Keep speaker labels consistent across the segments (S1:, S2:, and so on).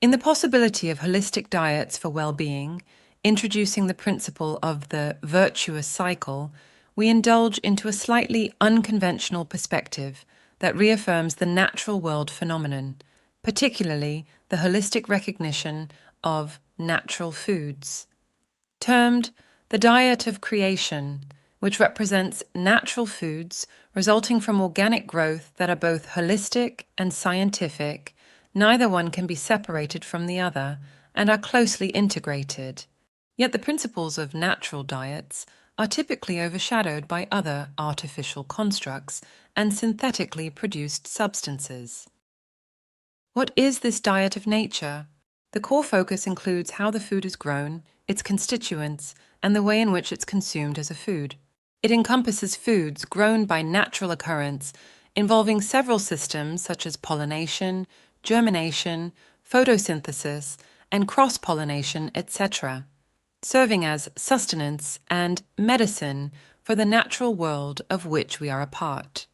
S1: In the possibility of holistic diets for well-being, introducing the principle of the virtuous cycle, we indulge into a slightly unconventional perspective that reaffirms the natural world phenomenon, particularly the holistic recognition of natural foods. Termed the diet of creation, which represents natural foods resulting from organic growth that are both holistic and scientific. Neither one can be separated from the other and are closely integrated. Yet the principles of natural diets are typically overshadowed by other artificial constructs and synthetically produced substances. What is this diet of nature? The core focus includes how the food is grown, its constituents, and the way in which it's consumed as a food. It encompasses foods grown by natural occurrence, involving several systems such as pollination, germination, photosynthesis, and cross-pollination, etc., serving as sustenance and medicine for the natural world of which we are a part.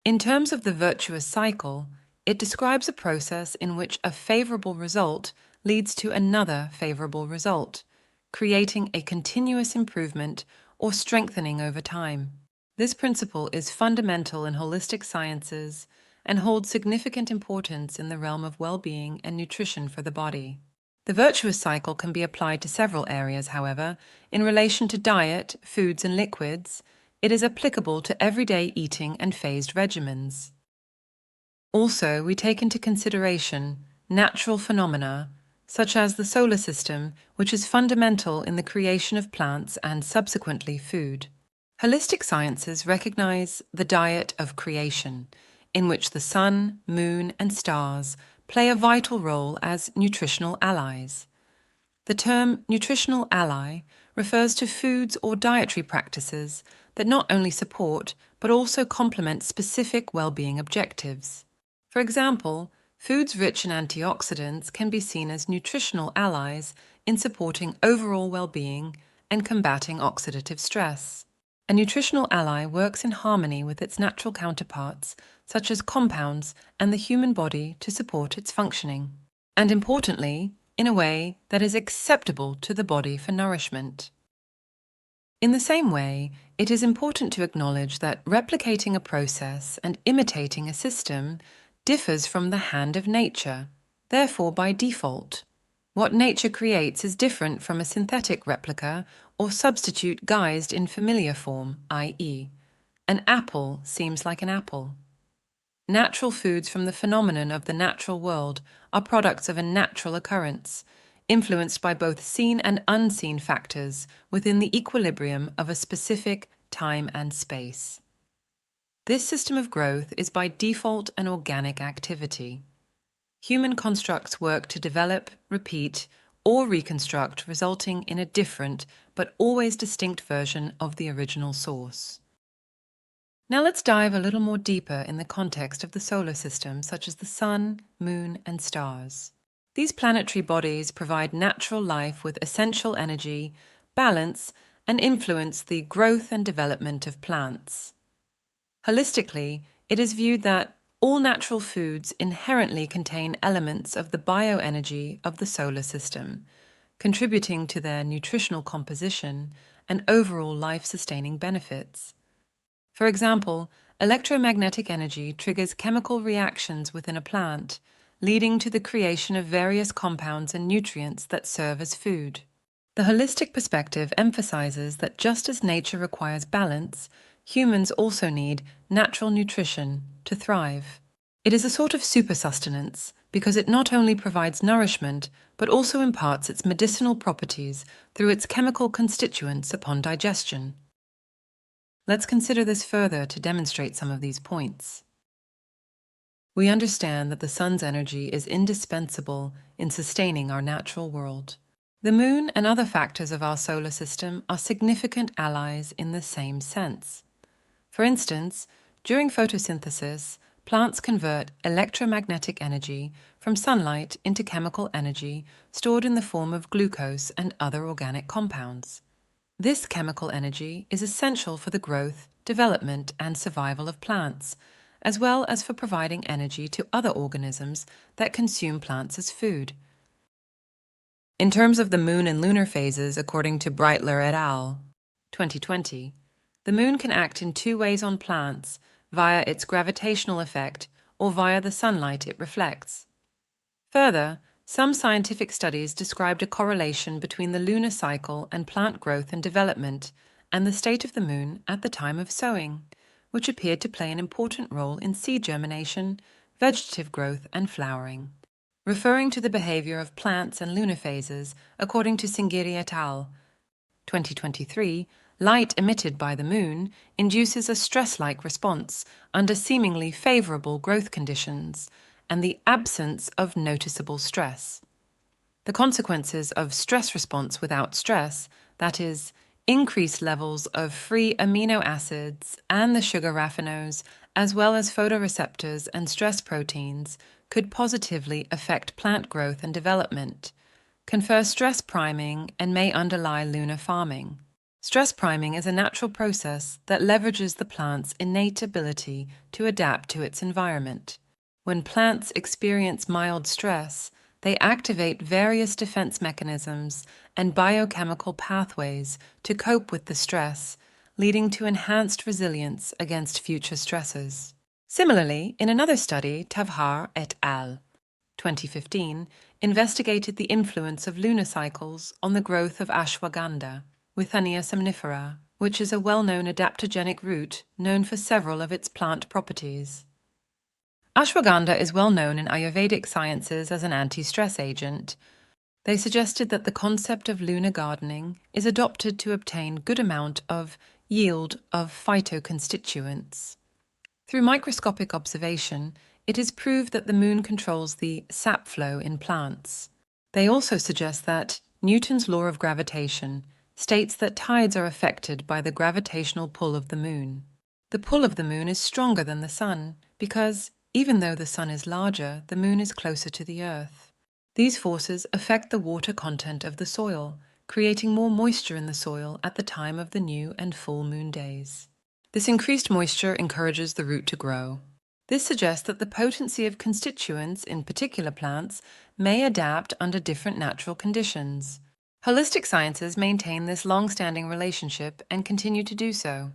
S1: In terms of the virtuous cycle, it describes a process in which a favourable result leads to another favourable result, creating a continuous improvement or strengthening over time. This principle is fundamental in holistic sciences and holds significant importance in the realm of well-being and nutrition for the body. The virtuous cycle can be applied to several areas, however. In relation to diet, foods and liquids, it is applicable to everyday eating and phased regimens. Also, we take into consideration natural phenomena, such as the solar system, which is fundamental in the creation of plants and subsequently food. Holistic sciences recognize the diet of creation, in which the sun, moon, and stars play a vital role as nutritional allies. The term nutritional ally refers to foods or dietary practices that not only support but also complement specific well-being objectives. For example, foods rich in antioxidants can be seen as nutritional allies in supporting overall well-being and combating oxidative stress. A nutritional ally works in harmony with its natural counterparts, such as compounds and the human body, to support its functioning, and importantly, in a way that is acceptable to the body for nourishment. In the same way, it is important to acknowledge that replicating a process and imitating a system differs from the hand of nature, therefore by default. What nature creates is different from a synthetic replica or substitute guised in familiar form, i.e., an apple seems like an apple. Natural foods from the phenomenon of the natural world are products of a natural occurrence, influenced by both seen and unseen factors within the equilibrium of a specific time and space. This system of growth is by default an organic activity. Human constructs work to develop, repeat, or reconstruct, resulting in a different but always distinct version of the original source. Now let's dive a little more deeper in the context of the solar system, such as the sun, moon, and stars. These planetary bodies provide natural life with essential energy, balance, and influence the growth and development of plants. Holistically, it is viewed that all natural foods inherently contain elements of the bioenergy of the solar system, contributing to their nutritional composition and overall life-sustaining benefits. For example, electromagnetic energy triggers chemical reactions within a plant, leading to the creation of various compounds and nutrients that serve as food. The holistic perspective emphasizes that just as nature requires balance, humans also need natural nutrition to thrive. It is a sort of super sustenance because it not only provides nourishment but also imparts its medicinal properties through its chemical constituents upon digestion. Let's consider this further to demonstrate some of these points. We understand that the sun's energy is indispensable in sustaining our natural world. The moon and other factors of our solar system are significant allies in the same sense. For instance, during photosynthesis, plants convert electromagnetic energy from sunlight into chemical energy stored in the form of glucose and other organic compounds. This chemical energy is essential for the growth, development, and survival of plants, as well as for providing energy to other organisms that consume plants as food. In terms of the moon and lunar phases, according to Breitler et al., 2020, the moon can act in two ways on plants, via its gravitational effect or via the sunlight it reflects. Further, some scientific studies described a correlation between the lunar cycle and plant growth and development and the state of the moon at the time of sowing, which appeared to play an important role in seed germination, vegetative growth, and flowering. Referring to the behavior of plants and lunar phases, according to Singiri et al., 2023, light emitted by the moon induces a stress-like response under seemingly favorable growth conditions and the absence of noticeable stress. The consequences of stress response without stress, that is, increased levels of free amino acids and the sugar raffinose, as well as photoreceptors and stress proteins, could positively affect plant growth and development, confer stress priming, and may underlie lunar farming. Stress priming is a natural process that leverages the plant's innate ability to adapt to its environment. When plants experience mild stress, they activate various defense mechanisms and biochemical pathways to cope with the stress, leading to enhanced resilience against future stresses. Similarly, in another study, Tavhar et al., 2015, investigated the influence of lunar cycles on the growth of ashwagandha, Withania somnifera, which is a well-known adaptogenic root known for several of its plant properties. Ashwagandha is well known in Ayurvedic sciences as an anti-stress agent. They suggested that the concept of lunar gardening is adopted to obtain good amount of yield of phytoconstituents. Through microscopic observation, it is proved that the moon controls the sap flow in plants. They also suggest that Newton's law of gravitation states that tides are affected by the gravitational pull of the moon. The pull of the moon is stronger than the sun because, even though the sun is larger, the moon is closer to the earth. These forces affect the water content of the soil, creating more moisture in the soil at the time of the new and full moon days. This increased moisture encourages the root to grow. This suggests that the potency of constituents in particular plants may adapt under different natural conditions. Holistic sciences maintain this long-standing relationship and continue to do so.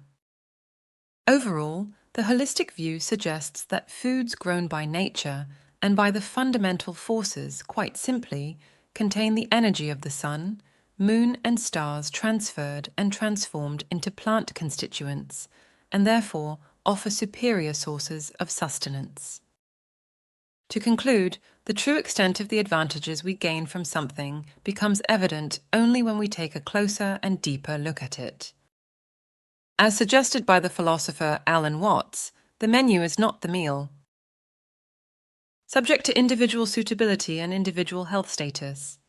S1: Overall, the holistic view suggests that foods grown by nature and by the fundamental forces, quite simply, contain the energy of the sun, moon, and stars transferred and transformed into plant constituents, and therefore offer superior sources of sustenance. To conclude, the true extent of the advantages we gain from something becomes evident only when we take a closer and deeper look at it. As suggested by the philosopher Alan Watts, the menu is not the meal. Subject to individual suitability and individual health status.